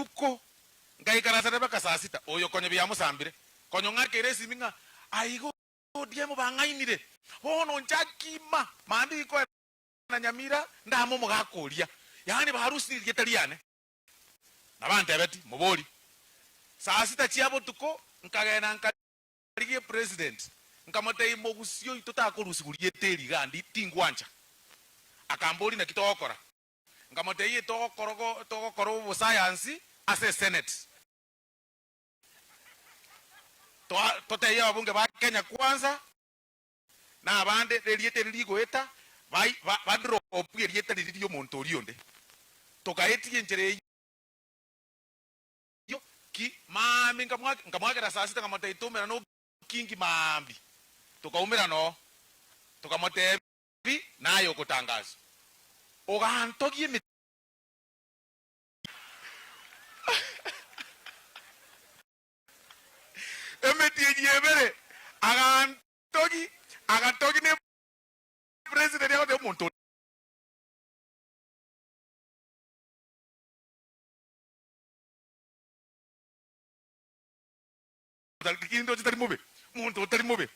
botuko ngaikara sare baka saa 6 oyo konye bya musambire konyo ngakere siminga aigo diemo bangainire ono njakima mandi ko na nyamira ndamo mugakoria yani baharusi ryetaliane nabante beti muboli saa 6 chiabo tuko nkagena nkaliye president nkamotei mogusio itotakorusi kuryeteri gandi tingwanja akamboli na kitokora nkamotei tokoro bo science ase senate totei abunge ba Kenya kwanza na abande ryeteri ligoeta ba drop ryeteri lyo montorionde tokaetie njere yo ki mami nkamwakera saa 6 nkamotei tumera no kingi mambi tukaumira no tukamotebi nayo kutangaza ogantogie emeti yebere agantogi ne president yako de monto dal kindo tari mobe monto tari mobe